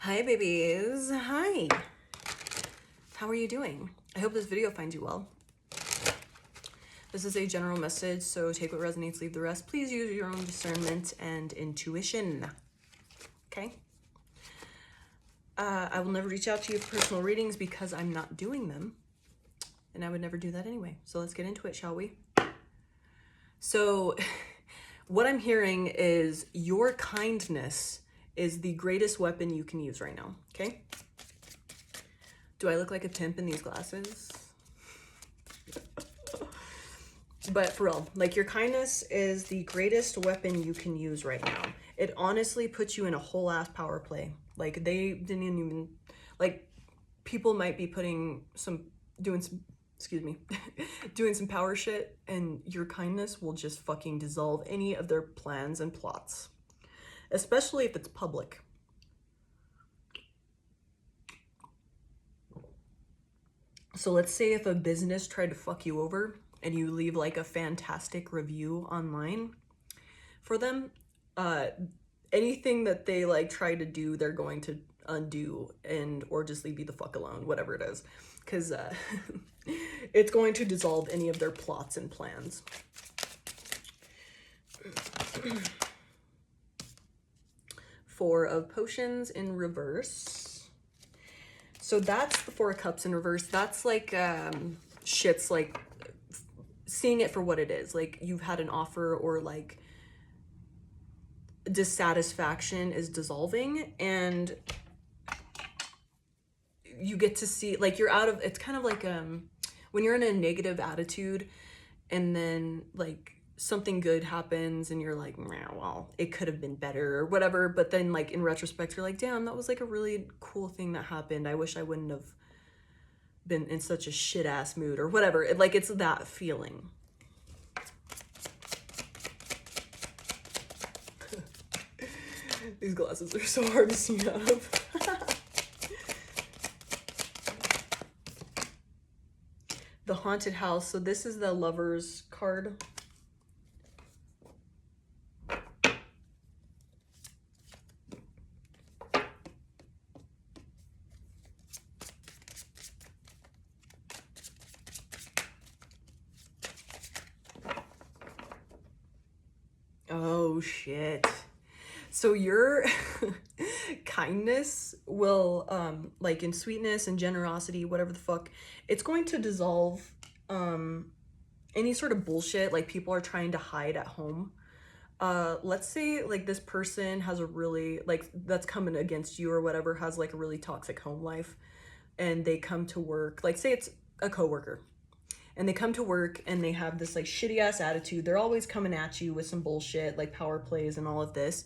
Hi babies, hi. How are you doing? I hope this video finds you well. This is a general message, so take what resonates, leave the rest. Please use your own discernment and intuition, okay? I will never reach out to you for personal readings because I'm not doing them, and I would never do that anyway. So let's get into it, shall we? So what I'm hearing is your kindness is the greatest weapon you can use right now, okay? Do I look like a pimp in these glasses? But for real, like, your kindness is the greatest weapon you can use right now. It honestly puts you in a whole ass power play. Like, they didn't even, like, people might be doing some, excuse me, doing some power shit, and your kindness will just fucking dissolve any of their plans and plots. Especially if it's public. So let's say if a business tried to fuck you over and you leave like a fantastic review online for them, anything that they like try to do, they're going to undo or just leave you the fuck alone, whatever it is, because it's going to dissolve any of their plots and plans. Four of Potions in reverse. So that's the Four of Cups in reverse. That's like shit's like seeing it for what it is. Like, you've had an offer, or like dissatisfaction is dissolving, and you get to see, like, you're out of, it's kind of like when you're in a negative attitude and then like something good happens and you're like, well, it could have been better or whatever, but then like in retrospect you're like, damn, that was like a really cool thing that happened. I wish I wouldn't have been in such a shit ass mood or whatever. It's that feeling. These glasses are so hard to see out of. The Haunted House. So this is the Lover's card. Oh shit. So your kindness will, like, in sweetness and generosity, whatever the fuck, it's going to dissolve any sort of bullshit like people are trying to hide at home. Let's say like this person has a really, like, that's coming against you or whatever, has like a really toxic home life, and they come to work, like say it's a coworker, and they come to work and they have this like shitty ass attitude. They're always coming at you with some bullshit like power plays and all of this.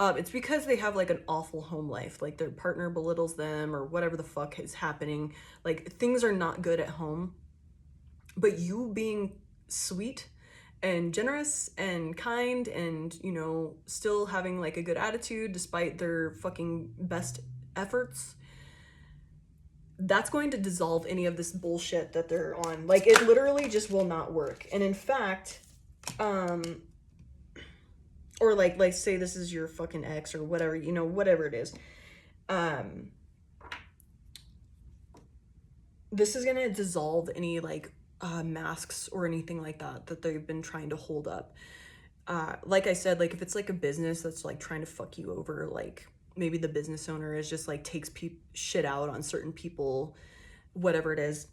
It's because they have like an awful home life. Like, their partner belittles them or whatever the fuck is happening. Like, things are not good at home. But you being sweet and generous and kind and, you know, still having like a good attitude despite their fucking best efforts, that's going to dissolve any of this bullshit that they're on. Like, it literally just will not work. And in fact, or like say this is your fucking ex or whatever, you know, whatever it is, this is gonna dissolve any like masks or anything like that they've been trying to hold up. Like I said, like, if it's like a business that's like trying to fuck you over, like maybe the business owner is just like takes shit out on certain people, whatever it is,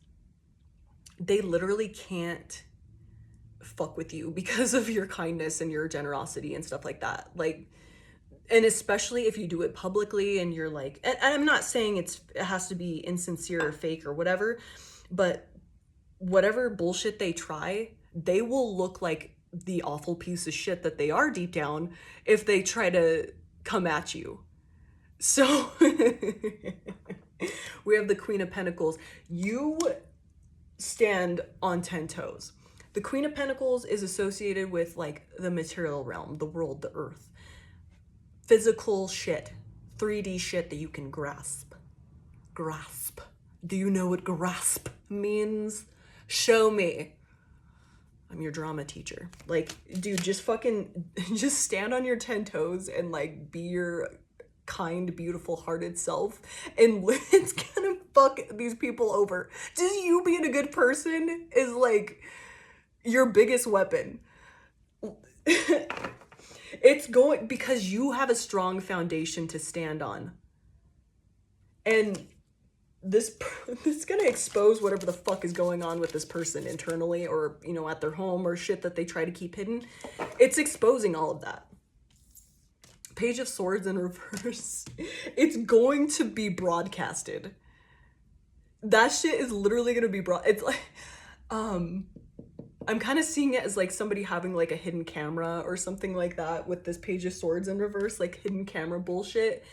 they literally can't fuck with you because of your kindness and your generosity and stuff like that. Like, and especially if you do it publicly and you're like, and I'm not saying it has to be insincere or fake or whatever, but whatever bullshit they try, they will look like the awful piece of shit that they are deep down if they try to come at you. So we have the Queen of Pentacles. You stand on 10 toes. The Queen of Pentacles is associated with like the material realm, the world, the earth. Physical shit, 3D shit that you can grasp. Grasp. Do you know what grasp means? Show me. I'm your drama teacher. Like, dude, just fucking, just stand on your 10 toes and like be your kind, beautiful hearted self, and it's gonna fuck these people over. Just you being a good person is like your biggest weapon. It's going because you have a strong foundation to stand on. And this this is gonna expose whatever the fuck is going on with this person internally, or you know, at their home, or shit that they try to keep hidden. It's exposing all of that. Page of Swords in reverse. It's going to be broadcasted. That shit is literally gonna be it's like I'm kind of seeing it as like somebody having like a hidden camera or something like that with this Page of Swords in reverse, like hidden camera bullshit.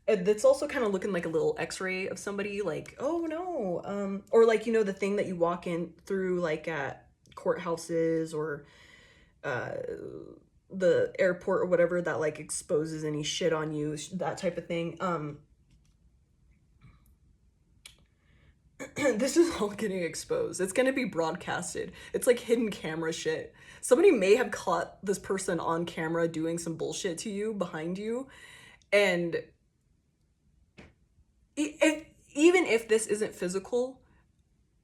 And it's also kind of looking like a little x-ray of somebody, like, oh no. Or like, you know, the thing that you walk in through like at courthouses or the airport or whatever that like exposes any shit on you, that type of thing. This is all getting exposed. It's gonna be broadcasted. It's like hidden camera shit. Somebody may have caught this person on camera doing some bullshit to you behind you, and even if this isn't physical,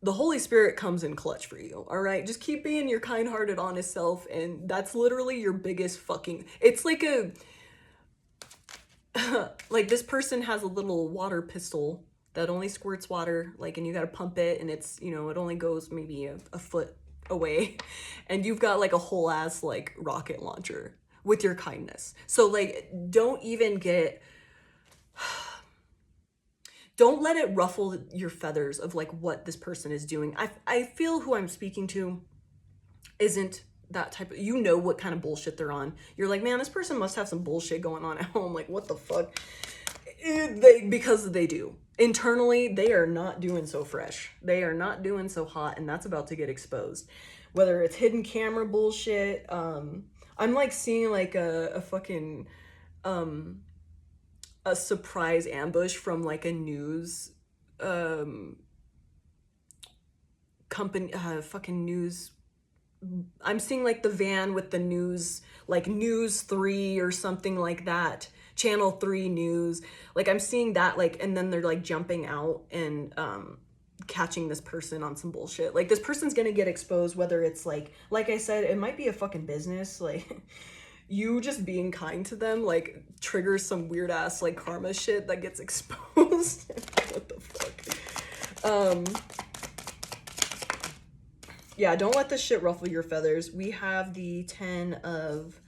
the Holy Spirit comes in clutch for you, all right? Just keep being your kind-hearted, honest self, and that's literally your biggest fucking... It's like a... like, this person has a little water pistol that only squirts water, like, and you gotta pump it, and it's, you know, it only goes maybe a foot away, and you've got, like, a whole-ass, like, rocket launcher with your kindness. So, like, don't even get... Don't let it ruffle your feathers of like what this person is doing. I feel who I'm speaking to isn't that type of, you know what kind of bullshit they're on. You're like, man, this person must have some bullshit going on at home. Like, what the fuck? Because they do. Internally, they are not doing so fresh. They are not doing so hot, and that's about to get exposed. Whether it's hidden camera bullshit, I'm like seeing like a fucking a surprise ambush from like a news company, fucking news. I'm seeing like the van with the news, like News 3 or something like that, Channel 3 news. Like I'm seeing that, like, and then they're like jumping out and catching this person on some bullshit. Like this person's gonna get exposed, whether it's like I said, it might be a fucking business, like you just being kind to them like triggers some weird ass like karma shit that gets exposed. What the fuck? Yeah, don't let this shit ruffle your feathers. We have the 10 of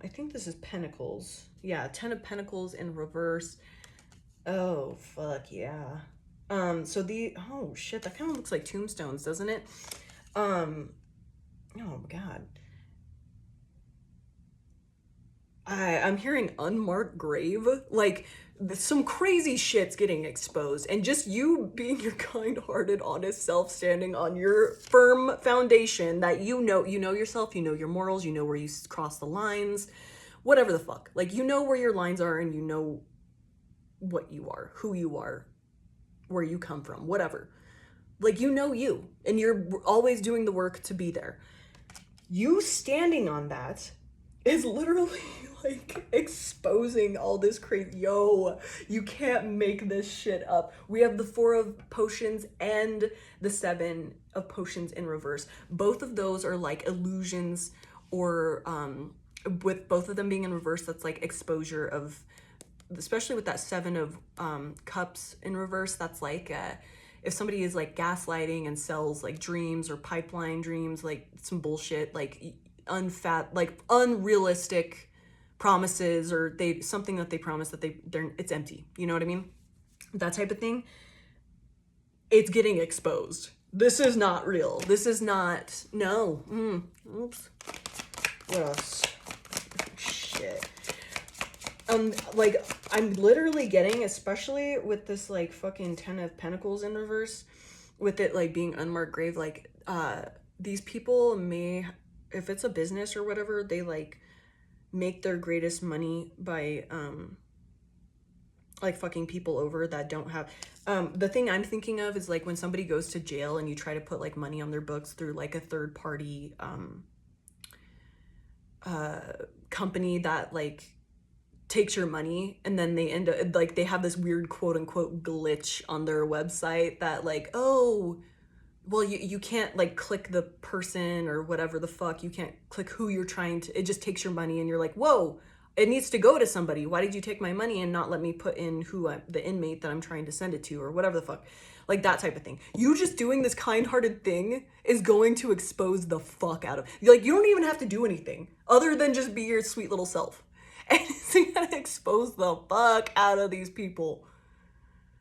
I think this is Pentacles. Yeah, 10 of Pentacles in reverse. Oh fuck yeah. So the, oh shit, that kind of looks like tombstones, doesn't it? Oh god. I'm hearing unmarked grave, like some crazy shit's getting exposed, and just you being your kind-hearted, honest self, standing on your firm foundation that you know yourself, you know your morals, you know where you cross the lines, whatever the fuck. Like you know where your lines are, and you know what you are, who you are, where you come from, whatever. Like you know you, and you're always doing the work to be there. You standing on that is literally like exposing all this crazy. Yo, you can't make this shit up. We have the 4 of Potions and the 7 of Potions in reverse. Both of those are like illusions, or with both of them being in reverse, that's like exposure of, especially with that 7 of Cups in reverse, that's like if somebody is like gaslighting and sells like dreams or pipeline dreams, like some bullshit, like like unrealistic promises, or something that they promise that it's empty, you know what I mean, that type of thing, it's getting exposed. This is not real. This is not, no. Oops. What else? Shit. Like I'm literally getting, especially with this like fucking 10 of Pentacles in reverse, with it like being unmarked grave, like these people may, if it's a business or whatever, they like make their greatest money by like fucking people over that don't have the thing I'm thinking of is like when somebody goes to jail and you try to put like money on their books through like a third party company that like takes your money, and then they end up like they have this weird quote unquote glitch on their website that like, oh, well, you can't like click the person or whatever the fuck, you can't click who you're trying to, it just takes your money, and you're like, whoa, it needs to go to somebody. Why did you take my money and not let me put in the inmate that I'm trying to send it to, or whatever the fuck, like that type of thing. You just doing this kind-hearted thing is going to expose the fuck out of, like, you don't even have to do anything other than just be your sweet little self, and it's gonna expose the fuck out of these people.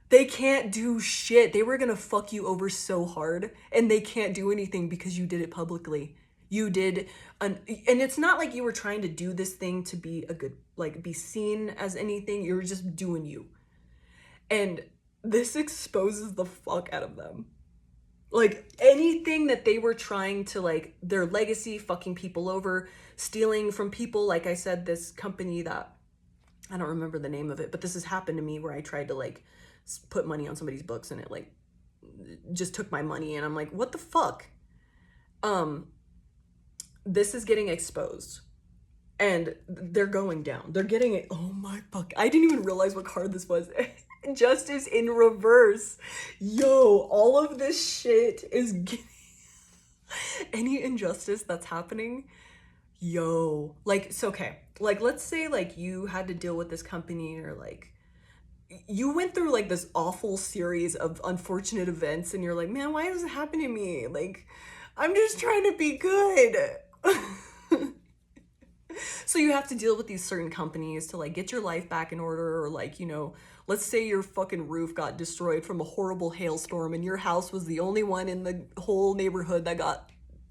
They can't do shit. They were gonna fuck you over so hard, and they can't do anything because you did it publicly. You did and it's not like you were trying to do this thing to be a good, like, be seen as anything. You were just doing you. And this exposes the fuck out of them. Like, anything that they were trying to, like, their legacy, fucking people over, stealing from people. Like I said, this company that, I don't remember the name of it, but this has happened to me where I tried to, like, put money on somebody's books, and it, like, just took my money, and I'm like, what the fuck? This is getting exposed, and they're going down. They're getting it. Oh my fuck. I didn't even realize what card this was. Justice in reverse. Yo, all of this shit is getting... Any injustice that's happening, yo, like, it's okay. Like, let's say, like, you had to deal with this company, or, like, you went through, like, this awful series of unfortunate events, and you're like, man, why does it happen to me? Like, I'm just trying to be good. So you have to deal with these certain companies to, like, get your life back in order, or, like, you know, let's say your fucking roof got destroyed from a horrible hailstorm, and your house was the only one in the whole neighborhood that got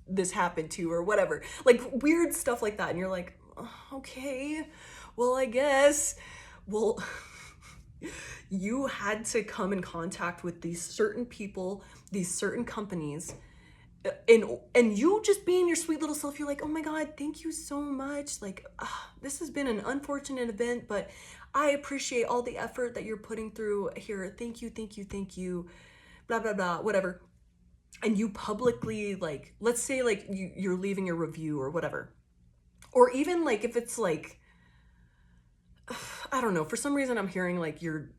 this happened to, or whatever. Like, weird stuff like that. And you're like, oh, okay, well, I guess. Well, you had to come in contact with these certain people, these certain companies, and you just being your sweet little self, you're like, oh my god, thank you so much. Like, this has been an unfortunate event, but I appreciate all the effort that you're putting through here. Thank you, thank you, thank you, blah blah blah, whatever. And you publicly, like, let's say, like, you're leaving a review or whatever, or even, like, if it's like, I don't know, for some reason I'm hearing, like, your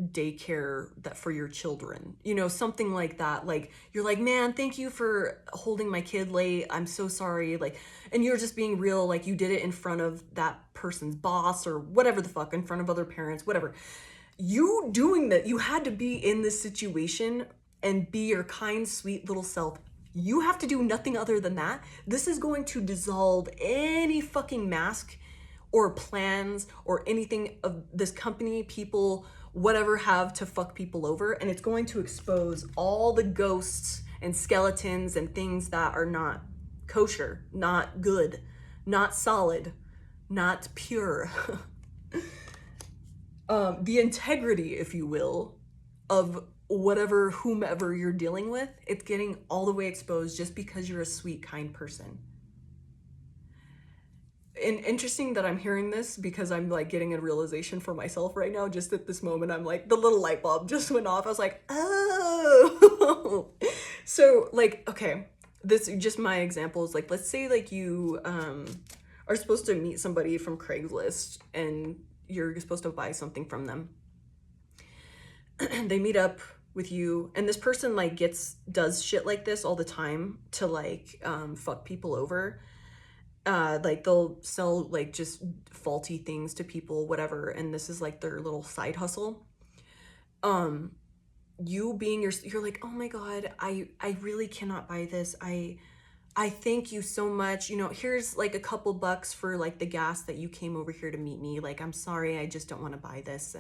daycare that for your children, you know, something like that. Like, you're like, man, thank you for holding my kid late, I'm so sorry. Like, and you're just being real, like, you did it in front of that person's boss or whatever the fuck, in front of other parents, whatever. You doing that, you had to be in this situation and be your kind, sweet little self. You have to do nothing other than that. This is going to dissolve any fucking mask or plans or anything of this company, people, whatever, have to fuck people over. And it's going to expose all the ghosts and skeletons and things that are not kosher, not good, not solid, not pure. The integrity, if you will, of whatever, whomever you're dealing with, it's getting all the way exposed just because you're a sweet, kind person. And interesting that I'm hearing this, because I'm, like, getting a realization for myself right now. Just at this moment, I'm like, the little light bulb just went off. I was like, oh. So, like, okay, this just my example is, like, let's say, like, you are supposed to meet somebody from Craigslist, and you're supposed to buy something from them. They meet up with you, and this person, like, does shit like this all the time to, like, fuck people over. Like, they'll sell, like, just faulty things to people, whatever, and this is, like, their little side hustle. You being you're like, oh my god, I really cannot buy this. I thank you so much. You know, here's, like, a couple bucks for, like, the gas that you came over here to meet me. Like, I'm sorry, I just don't want to buy this.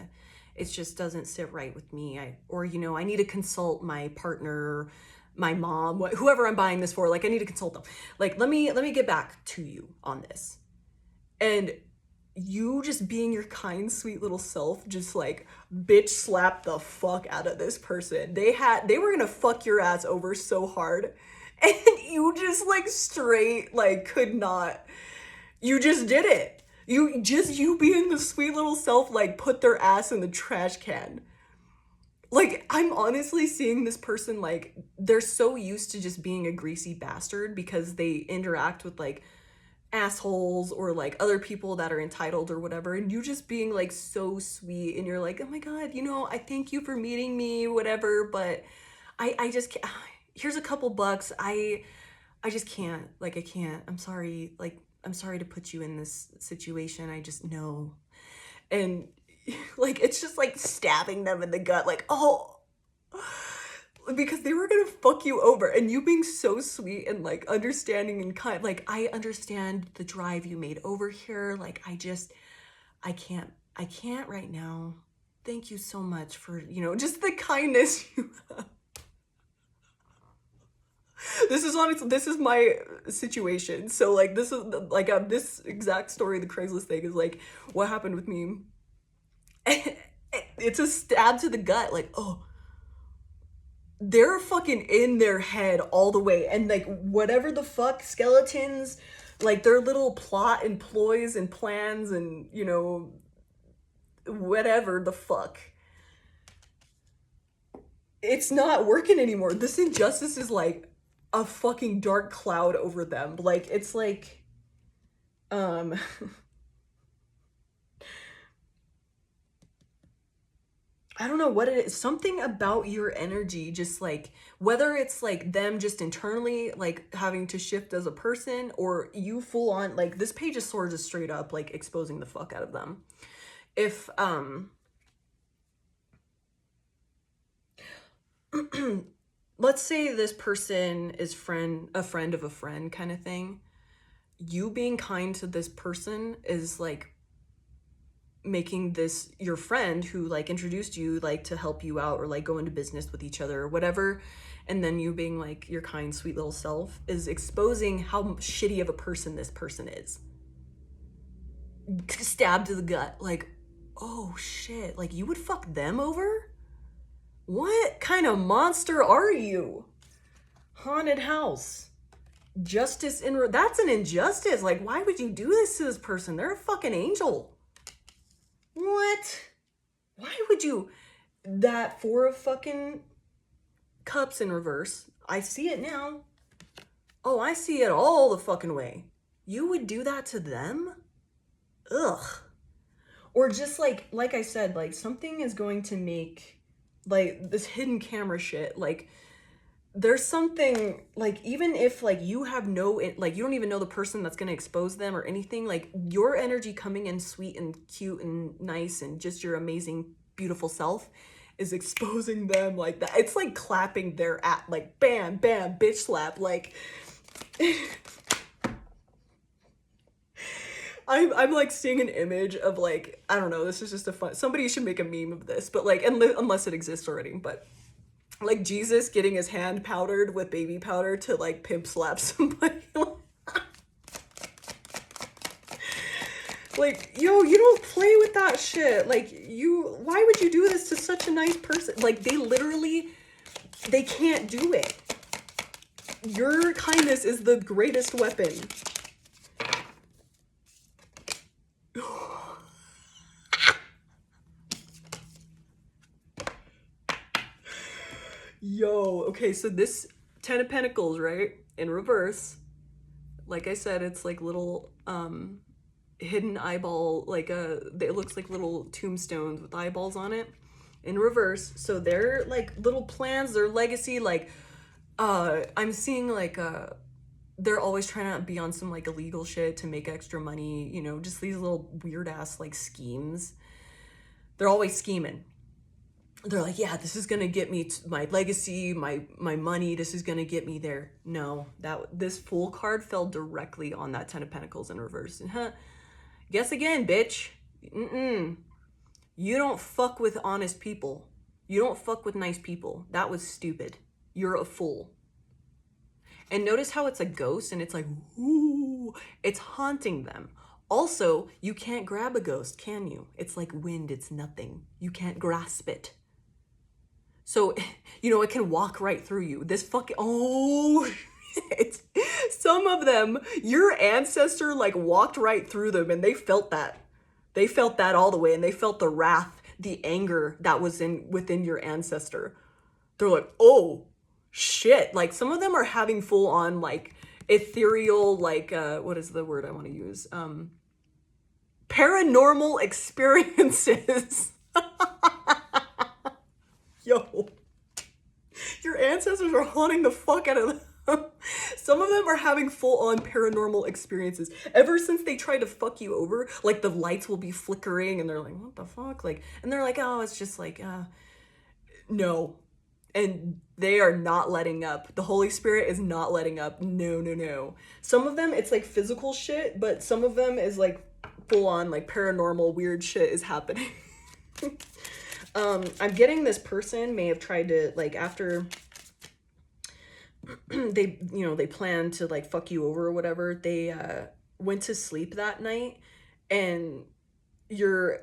It just doesn't sit right with me. Or, you know, I need to consult my partner, my mom, whoever I'm buying this for. Like, I need to consult them. Like, let me get back to you on this. And you just being your kind, sweet little self, just, like, bitch slap the fuck out of this person. They were gonna fuck your ass over so hard, and you just, like, straight, like, could not. You just did it. You being the sweet little self, like, put their ass in the trash can. Like, I'm honestly seeing this person, like, they're so used to just being a greasy bastard because they interact with, like, assholes or like other people that are entitled or whatever, and you just being like so sweet, and you're like, oh my god, you know, I thank you for meeting me, whatever, but I just can't. Here's a couple bucks. I just can't. Like, I can't. I'm sorry. Like, I'm sorry to put you in this situation. I just know. And like, it's just like stabbing them in the gut. Like, oh, because they were gonna fuck you over, and you being so sweet and like understanding and kind. Like, I understand the drive you made over here. Like, I can't right now. Thank you so much for, you know, just the kindness you have. This is honestly, this is my situation. So like, this is like, this exact story, the Craigslist thing is like what happened with me. It's a stab to the gut. Like, oh, they're fucking in their head all the way, and like whatever the fuck skeletons, like their little plot and ploys and plans and, you know, whatever the fuck, it's not working anymore. This injustice is like a fucking dark cloud over them. Like, it's like, um I don't know what it is. Something about your energy, just like, whether it's like them just internally like having to shift as a person, or you full on, like, this page of swords is straight up like exposing the fuck out of them. If let's say this person is a friend of a friend kind of thing, you being kind to this person is like making this your friend who like introduced you like to help you out or like go into business with each other or whatever, and then you being like your kind sweet little self is exposing how shitty of a person this person is. Stab to the gut. Like, oh shit, like you would fuck them over? What kind of monster are you? Haunted house. Justice in that's an injustice. Like, why would you do this to this person? They're a fucking angel. What? Why would you? That Four of fucking Cups in reverse. I see it now. Oh, I see it all the fucking way. You would do that to them? Ugh. Or just like I said, like something is going to make like this hidden camera shit, like there's something, like, even if like you have no, like you don't even know the person that's going to expose them or anything, like your energy coming in sweet and cute and nice and just your amazing beautiful self is exposing them like that. It's like clapping their at, like bam bam bitch slap. Like I'm like seeing an image of like, I don't know, this is just a fun, somebody should make a meme of this, but like, unless it exists already, but like Jesus getting his hand powdered with baby powder to like pimp slap somebody. Like, yo, you don't play with that shit. Like, why would you do this to such a nice person? Like, they can't do it. Your kindness is the greatest weapon. Yo, okay, so this Ten of Pentacles, right? In reverse. Like I said, it's like little hidden eyeball, like it looks like little tombstones with eyeballs on it in reverse. So they're like little plans, their legacy, like I'm seeing like they're always trying to be on some like illegal shit to make extra money, you know, just these little weird ass like schemes. They're always scheming. They're like, yeah, this is gonna get me my legacy, my money, this is gonna get me there. No, this Fool card fell directly on that Ten of Pentacles in reverse. Guess again, bitch. You don't fuck with honest people. You don't fuck with nice people. That was stupid. You're a fool. And notice how it's a ghost and it's like, ooh, it's haunting them. Also, you can't grab a ghost, can you? It's like wind, it's nothing. You can't grasp it. So, you know, it can walk right through you. This fucking, oh, it's, some of them, your ancestor like walked right through them and they felt that. They felt that all the way, and they felt the wrath, the anger that was within your ancestor. They're like, oh, shit. Like, some of them are having full on like ethereal, like, what is the word I want to use? Paranormal experiences. Yo, your ancestors are haunting the fuck out of them. Some of them are having full-on paranormal experiences. Ever since they tried to fuck you over, like the lights will be flickering and they're like, what the fuck? Like, and they're like, oh, it's just like, no. And they are not letting up. The Holy Spirit is not letting up. No, no, no. Some of them, it's like physical shit, but some of them is like full-on like paranormal weird shit is happening. I'm getting this person may have tried to, like, after they planned to like fuck you over or whatever, they went to sleep that night, and your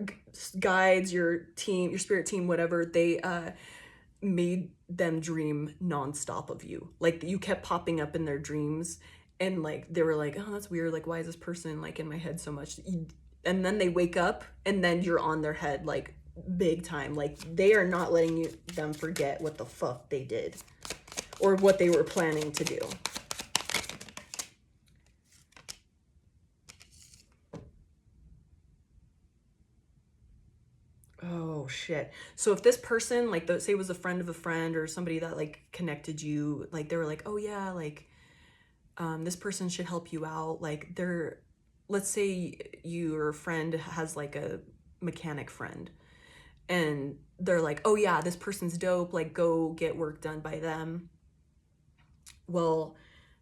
guides, your team, your spirit team, whatever, they made them dream nonstop of you. Like, you kept popping up in their dreams, and like they were like, oh, that's weird, like, why is this person like in my head so much? And then they wake up and then you're on their head, like, big time. Like, they are not letting them forget what the fuck they did or what they were planning to do. Oh shit. So if this person, like, say was a friend of a friend or somebody that like connected you, like they were like, oh yeah, like this person should help you out. Like, they're, let's say your friend has like a mechanic friend, and they're like, oh yeah, this person's dope, like go get work done by them. Well,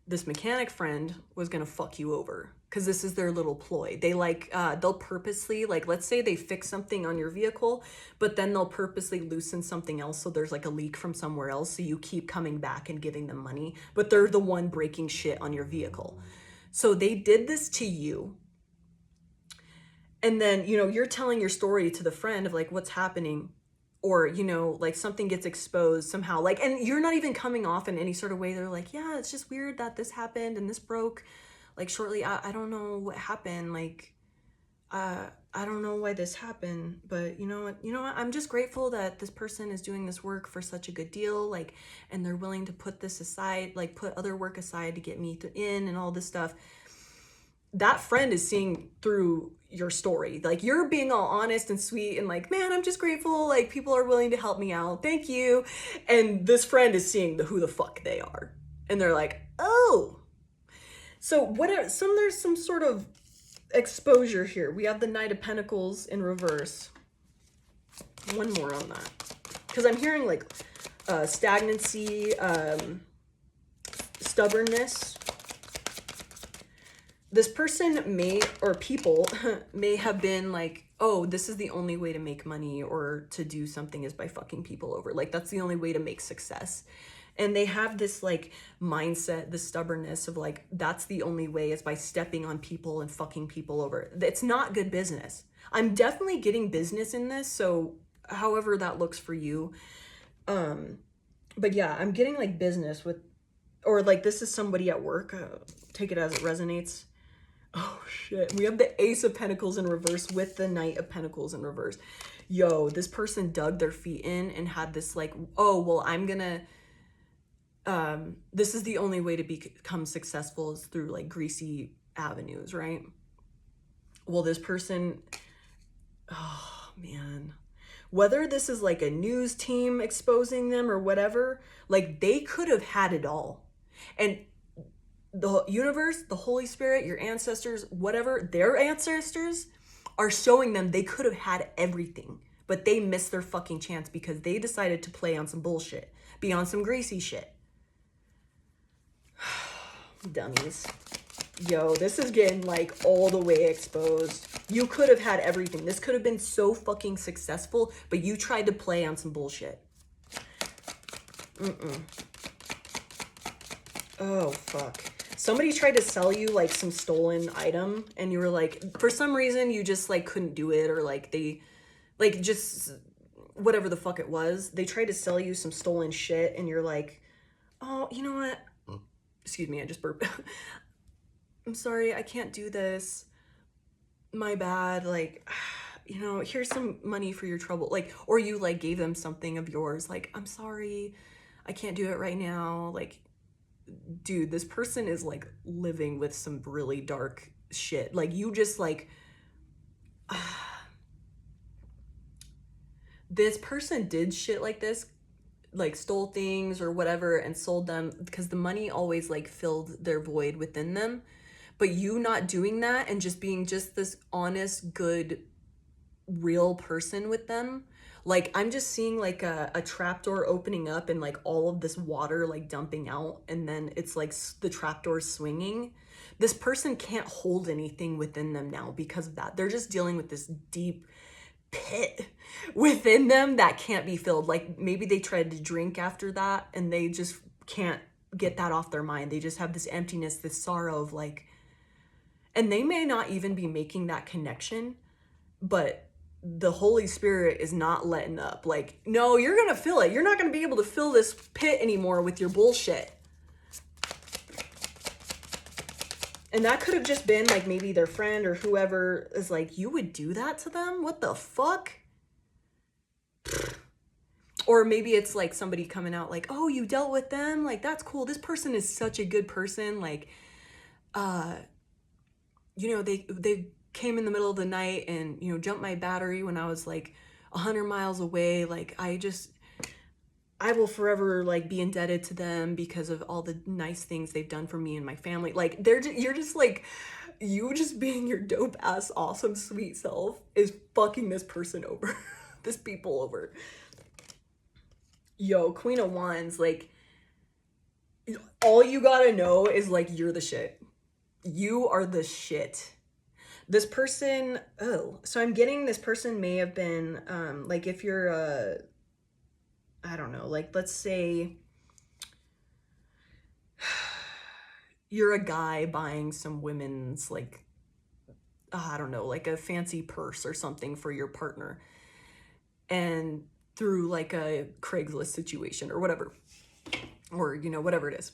this mechanic friend was gonna fuck you over because this is their little ploy. They like, they'll purposely, like, let's say they fix something on your vehicle, but then they'll purposely loosen something else, so there's like a leak from somewhere else, so you keep coming back and giving them money, but they're the one breaking shit on your vehicle. So they did this to you, and then, you're telling your story to the friend of like what's happening, or like something gets exposed somehow, like, and you're not even coming off in any sort of way. They're like, yeah, it's just weird that this happened and this broke like shortly. I don't know what happened, like, I don't know why this happened, but you know what, I'm just grateful that this person is doing this work for such a good deal, like, and they're willing to put this aside, like put other work aside to get me in and all this stuff. That friend is seeing through your story. Like, you're being all honest and sweet and like, man, I'm just grateful, like people are willing to help me out, thank you. And this friend is seeing who the fuck they are, and they're like, oh. So there's some sort of exposure here. We have the Knight of Pentacles in reverse. One more on that, because I'm hearing like stagnancy, stubbornness. This person people may have been like, oh, this is the only way to make money or to do something is by fucking people over. Like, that's the only way to make success. And they have this like mindset, the stubbornness of like, that's the only way is by stepping on people and fucking people over. It's not good business. I'm definitely getting business in this, so however that looks for you. But yeah, I'm getting like business with, or like this is somebody at work. Take it as it resonates. Oh shit. We have the Ace of Pentacles in reverse with the Knight of Pentacles in reverse. Yo, this person dug their feet in and had this like, oh, well, I'm gonna, this is the only way to become successful is through like greasy avenues, right? Well, this person, oh man, whether this is like a news team exposing them or whatever, like they could have had it all. And the universe, the Holy Spirit, your ancestors, whatever, their ancestors are showing them they could have had everything, but they missed their fucking chance because they decided to play on some bullshit, be on some greasy shit. Dummies. Yo, this is getting like all the way exposed. You could have had everything. This could have been so fucking successful, but you tried to play on some bullshit. Oh, fuck. Somebody tried to sell you like some stolen item, and you were like, for some reason you just like couldn't do it, or like they like just whatever the fuck it was, they tried to sell you some stolen shit, and you're like, oh, you know what, excuse me, I just burped. I'm sorry, I can't do this, my bad, like, here's some money for your trouble, like, or you like gave them something of yours, like, I'm sorry, I can't do it right now, like, dude, this person is like living with some really dark shit. Like you just like this person did shit like this, like stole things or whatever and sold them because the money always like filled their void within them. But you not doing that and just being just this honest, good, real person with them. Like I'm just seeing like a trapdoor opening up and like all of this water like dumping out, and then it's like the trapdoor swinging. This person can't hold anything within them now because of that. They're just dealing with this deep pit within them that can't be filled. Like maybe they tried to drink after that and they just can't get that off their mind. They just have this emptiness, this sorrow of like, and they may not even be making that connection, but the Holy Spirit is not letting up. Like, no, you're gonna fill it. You're not gonna be able to fill this pit anymore with your bullshit. And that could have just been like maybe their friend or whoever is like, you would do that to them? What the fuck? Or maybe it's like somebody coming out like, oh, you dealt with them? Like, that's cool. This person is such a good person. Like, you know, they came in the middle of the night and, you know, jumped my battery when I was like 100 miles away. Like, I will forever like be indebted to them because of all the nice things they've done for me and my family. Like you're just like, you just being your dope ass awesome sweet self is fucking this person over. This people over. Yo, Queen of Wands, like all you gotta know is like you're the shit. You are the shit. This person, oh, so I'm getting this person may have been like if you're I don't know, like let's say you're a guy buying some women's like, I don't know, like a fancy purse or something for your partner. And through like a Craigslist situation or whatever, or, you know, whatever it is,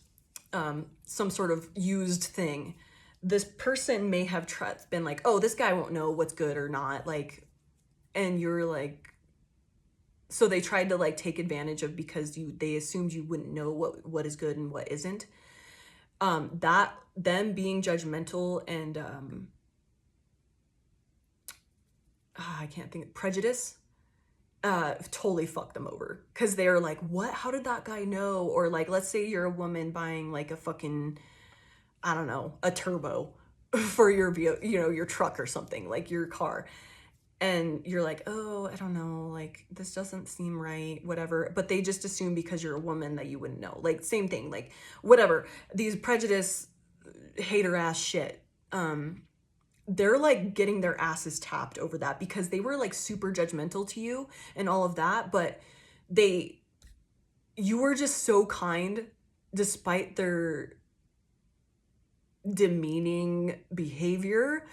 some sort of used thing. This person may have been like, oh, this guy won't know what's good or not. Like, and you're like, so they tried to like take advantage of because they assumed you wouldn't know what is good and what isn't. That them being judgmental and I can't think, prejudice totally fucked them over because they're like, what, how did that guy know? Or like, let's say you're a woman buying like a fucking, I don't know, a turbo for your, you know, your truck or something, like your car. And you're like, oh, I don't know, like, this doesn't seem right, whatever. But they just assume because you're a woman that you wouldn't know. Like, same thing, like, whatever. These prejudice, hater ass shit. They're like getting their asses tapped over that because they were like super judgmental to you and all of that. But you were just so kind despite their demeaning behavior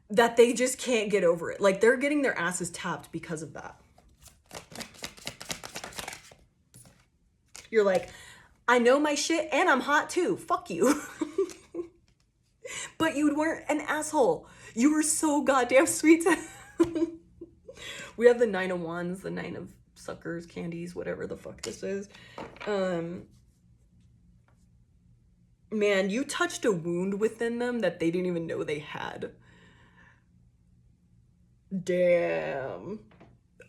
that they just can't get over it. Like they're getting their asses tapped because of that. You're like, I know my shit and I'm hot too. Fuck you. But you weren't an asshole. You were so goddamn sweet. We have the 9 of Wands, the 9 of Suckers, candies, whatever the fuck this is. Man, you touched a wound within them that they didn't even know they had. Damn.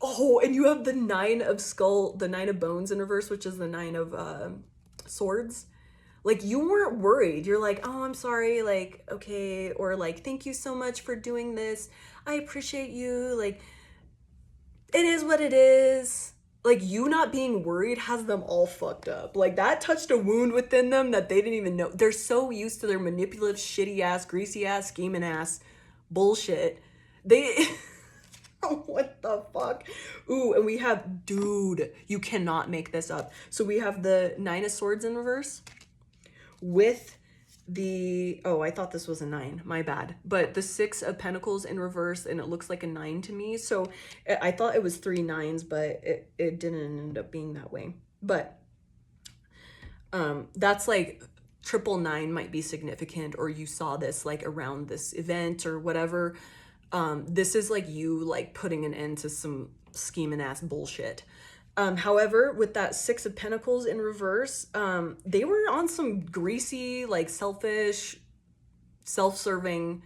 Oh, and you have the 9 of the 9 of Bones in reverse, which is the 9 of Swords. Like, you weren't worried. You're like, oh, I'm sorry, like, okay, or like, thank you so much for doing this. I appreciate you. Like, it is what it is. Like, you not being worried has them all fucked up. Like, that touched a wound within them that they didn't even know. They're so used to their manipulative, shitty ass, greasy ass, scheming ass bullshit. They... What the fuck? Ooh, and we have, dude, you cannot make this up. So we have the 9 of Swords in reverse with the, oh, I thought this was a 9, my bad. But the 6 of Pentacles in reverse, and it looks like a 9 to me. So I thought it was 3 9s, but it didn't end up being that way. But that's like triple 9 might be significant, or you saw this like around this event or whatever. This is like you like putting an end to some scheming ass bullshit. However, with that Six of Pentacles in reverse, they were on some greasy, like selfish, self-serving,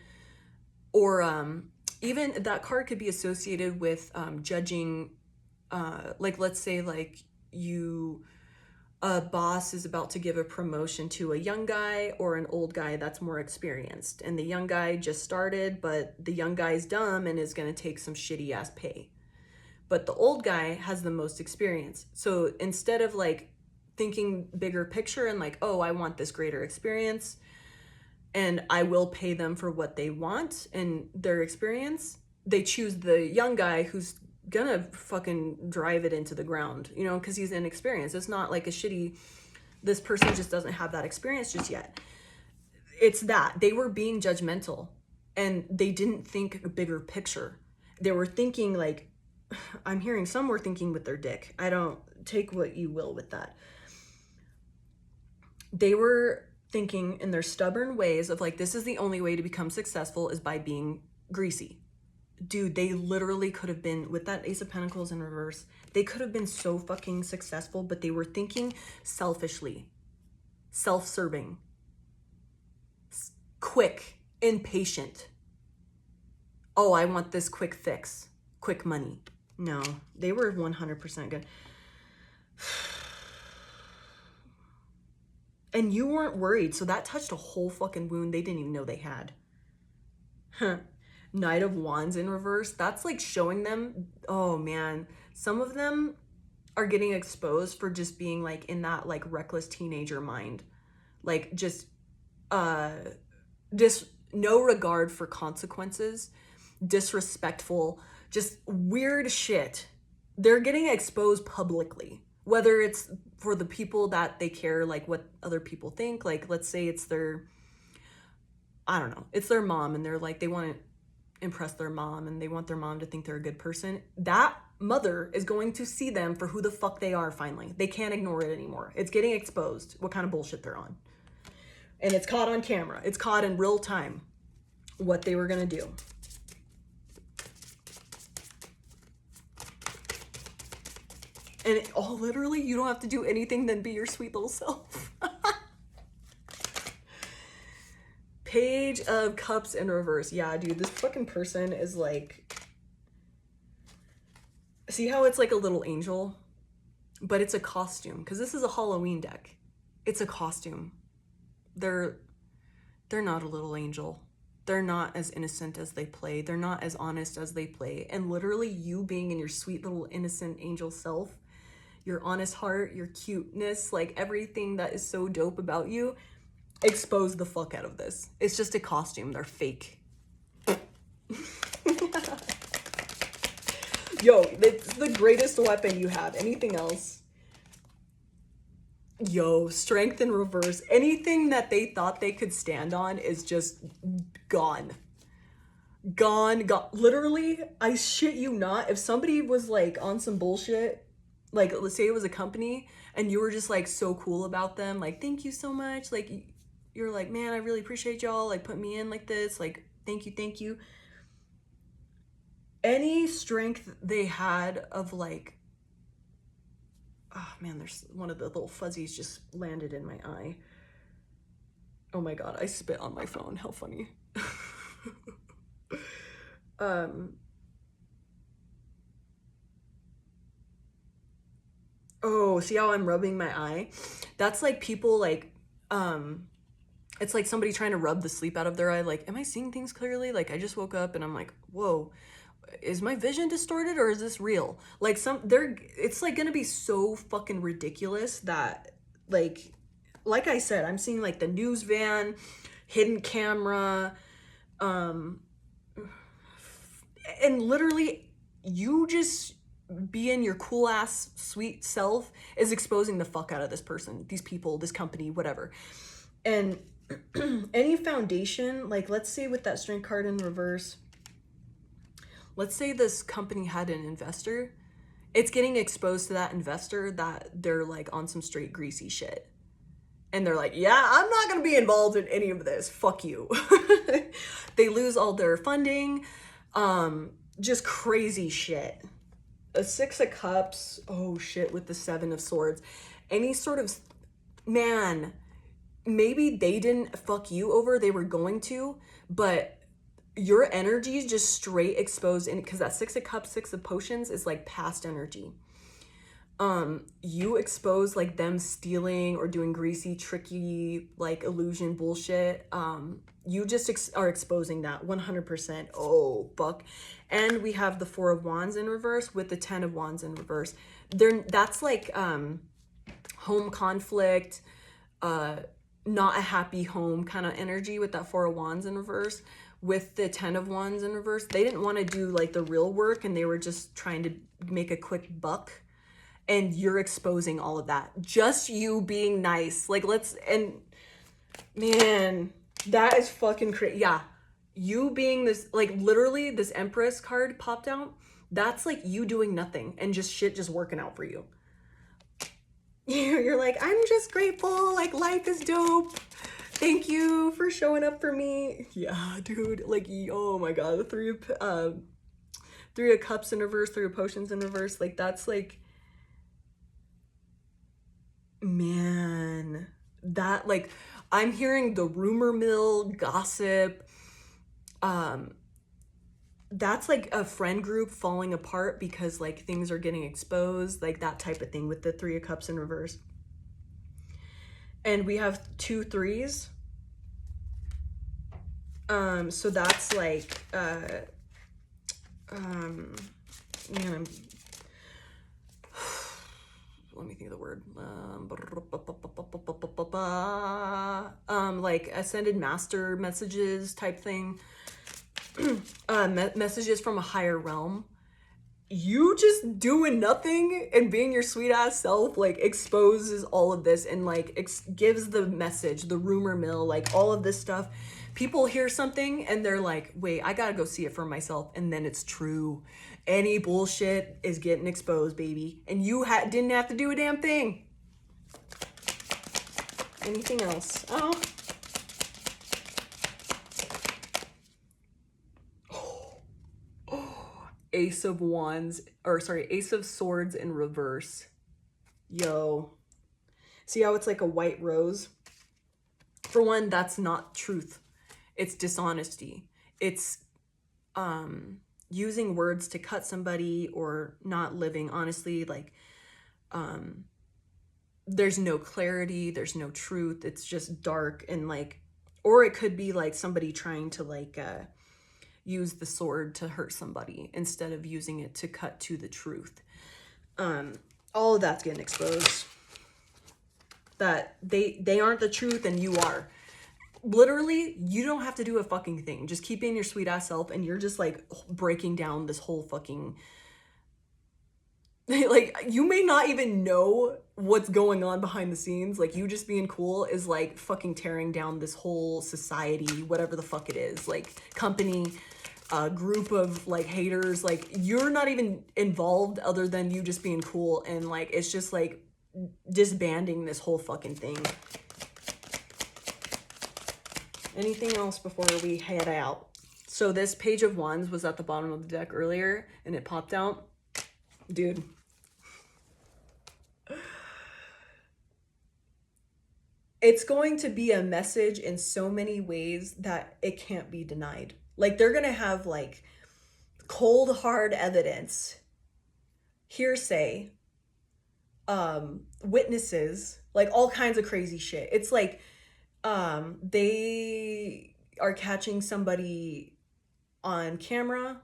or even that card could be associated with judging, like let's say like you, a boss is about to give a promotion to a young guy or an old guy that's more experienced, and the young guy just started, but the young guy's dumb and is going to take some shitty ass pay, but the old guy has the most experience. So instead of like thinking bigger picture and like, oh, I want this greater experience and I will pay them for what they want and their experience, they choose the young guy who's gonna fucking drive it into the ground, you know, because he's inexperienced. It's not like a shitty, this person just doesn't have that experience just yet. It's that they were being judgmental and they didn't think a bigger picture. They were thinking like, I'm hearing some were thinking with their dick. I don't take what you will with that. They were thinking in their stubborn ways of like, this is the only way to become successful is by being greasy. Dude, they literally could have been, with that Ace of Pentacles in reverse, they could have been so fucking successful, but they were thinking selfishly, self-serving, quick, impatient. Oh, I want this quick fix, quick money. No, they were 100% good. And you weren't worried, so that touched a whole fucking wound they didn't even know they had. Huh. Knight of Wands in reverse, that's like showing them, oh man, some of them are getting exposed for just being like in that like reckless teenager mind. Like just no regard for consequences, disrespectful, just weird shit. They're getting exposed publicly, whether it's for the people that they care, like what other people think. Like let's say it's their, I don't know, it's their mom and they're like, they want to impress their mom and they want their mom to think they're a good person. That mother is going to see them for who the fuck they are finally. They can't ignore it anymore. It's getting exposed what kind of bullshit they're on. And it's caught on camera. It's caught in real time what they were going to do. And literally, you don't have to do anything than be your sweet little self. Page of Cups in reverse. Yeah, dude, this fucking person is like... See how it's like a little angel? But it's a costume, because this is a Halloween deck. It's a costume. They're not a little angel. They're not as innocent as they play. They're not as honest as they play. And literally, you being in your sweet little innocent angel self, your honest heart, your cuteness, like everything that is so dope about you, expose the fuck out of this. It's just a costume. They're fake. Yo, it's the greatest weapon you have. Anything else? Yo, strength in reverse. Anything that they thought they could stand on is just gone. Gone. Literally, I shit you not. If somebody was like on some bullshit, like let's say it was a company and you were just like so cool about them, like thank you so much, like you're like, man, I really appreciate y'all like put me in like this, like thank you. Any strength they had of like, oh man, there's one of the little fuzzies just landed in my eye. Oh my god, I spit on my phone. How funny. Oh, see how I'm rubbing my eye? That's like people like, it's like somebody trying to rub the sleep out of their eye. Like, am I seeing things clearly? Like, I just woke up and I'm like, whoa, is my vision distorted or is this real? Like it's like gonna be so fucking ridiculous that like I said, I'm seeing like the news van, hidden camera, and literally you just being your cool ass sweet self is exposing the fuck out of this person, these people, this company, whatever. And any foundation, like let's say with that strength card in reverse, let's say this company had an investor, it's getting exposed to that investor that they're like on some straight greasy shit. And they're like, yeah, I'm not going to be involved in any of this. Fuck you. They lose all their funding. Just crazy shit. A Six of Cups. Oh shit, with the Seven of Swords. Any sort of, man, maybe they didn't fuck you over, they were going to, but your energy is just straight exposed in, because that Six of Cups, Six of Potions is like past energy. You expose like them stealing or doing greasy, tricky, like illusion bullshit. You just are exposing that 100%. Oh, fuck. And we have the Four of Wands in reverse with the Ten of Wands in reverse. That's like home conflict, not a happy home kind of energy with that Four of Wands in reverse. With the Ten of Wands in reverse, they didn't want to do like the real work and they were just trying to make a quick buck. And you're exposing all of that. Just you being nice. Like, and man, that is fucking crazy. Yeah. You being this, like, literally, this Empress card popped out. That's like you doing nothing and just shit just working out for you. You're like, I'm just grateful. Like, life is dope. Thank you for showing up for me. Yeah, dude. Like, oh my God. The Three of Cups in reverse, Three of Potions in reverse. Like, that's like, man, that, like, I'm hearing the rumor mill, gossip. That's like a friend group falling apart because like things are getting exposed, like that type of thing with the Three of Cups in reverse. And we have 2 threes. So that's like man, let me think of the word. Like ascended master messages type thing. Messages from a higher realm. You just doing nothing and being your sweet ass self like exposes all of this and like gives the message, the rumor mill, like all of this stuff. People hear something and they're like, wait, I gotta go see it for myself. And then it's true. Any bullshit is getting exposed, baby. And you didn't have to do a damn thing. Anything else? Oh. Ace of Wands, or sorry, Ace of Swords in reverse. Yo. See how it's like a white rose? For one, that's not truth. It's dishonesty. It's using words to cut somebody or not living honestly. Like, there's no clarity. There's no truth. It's just dark and like, or it could be like somebody trying to like use the sword to hurt somebody instead of using it to cut to the truth. All of that's getting exposed. That they aren't the truth and you are. Literally, you don't have to do a fucking thing. Just keep being your sweet ass self and you're just like breaking down this whole fucking, like, you may not even know what's going on behind the scenes. Like, you just being cool is like fucking tearing down this whole society, whatever the fuck it is, like company, a group of like haters. Like, you're not even involved other than you just being cool, and like it's just like disbanding this whole fucking thing. Anything else before we head out? So this Page of Wands was at the bottom of the deck earlier and it popped out. Dude, it's going to be a message in so many ways that it can't be denied. Like, they're gonna have like cold hard evidence, hearsay, witnesses, like all kinds of crazy shit. It's like they are catching somebody on camera.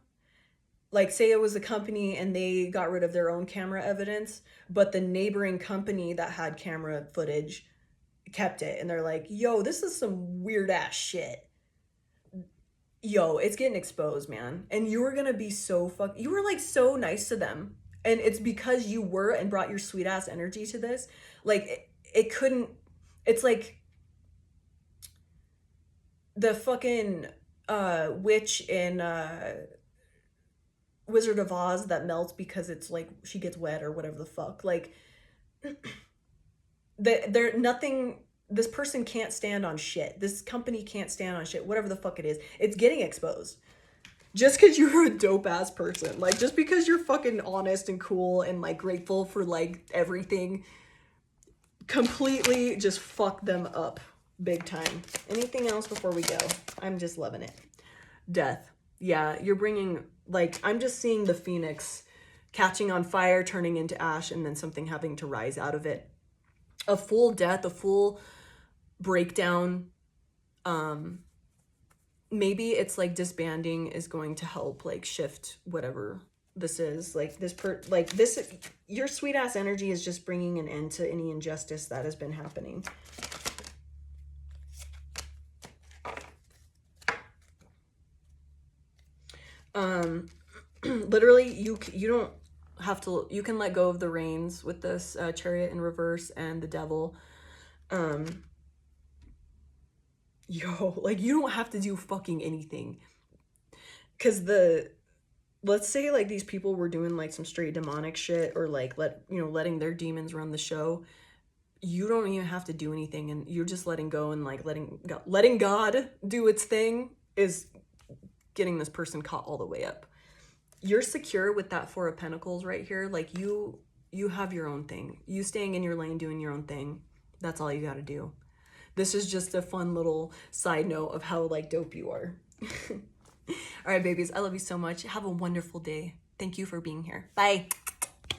Like, say it was a company and they got rid of their own camera evidence, but the neighboring company that had camera footage kept it, and they're like, yo, this is some weird ass shit. Yo, it's getting exposed, man. And you were gonna be so you were like so nice to them, and it's because you were and brought your sweet ass energy to this. Like, it couldn't, it's like the fucking witch in Wizard of Oz that melts because it's like she gets wet or whatever the fuck. Like, they're nothing. This person can't stand on shit. This company can't stand on shit. Whatever the fuck it is, it's getting exposed. just because you're a dope ass person, like just because you're fucking honest and cool and like grateful for like everything, completely just fuck them up big time. Anything else before we go? I'm just loving it. Death. Yeah, you're bringing, like, I'm just seeing the phoenix catching on fire, turning into ash, and then something having to rise out of it. A full death, a full breakdown. Maybe it's like disbanding is going to help like shift whatever this is. Like this, your sweet ass energy is just bringing an end to any injustice that has been happening. Literally, you don't have to, you can let go of the reins with this chariot in reverse and the devil. Yo, like, you don't have to do fucking anything. Because let's say like these people were doing like some straight demonic shit, or like letting their demons run the show. You don't even have to do anything, and you're just letting go, and like letting God do its thing is getting this person caught all the way up. You're secure with that Four of Pentacles right here. Like you have your own thing. You staying in your lane, doing your own thing. That's all you got to do. This is just a fun little side note of how like dope you are. All right, babies, I love you so much. Have a wonderful day. Thank you for being here. Bye.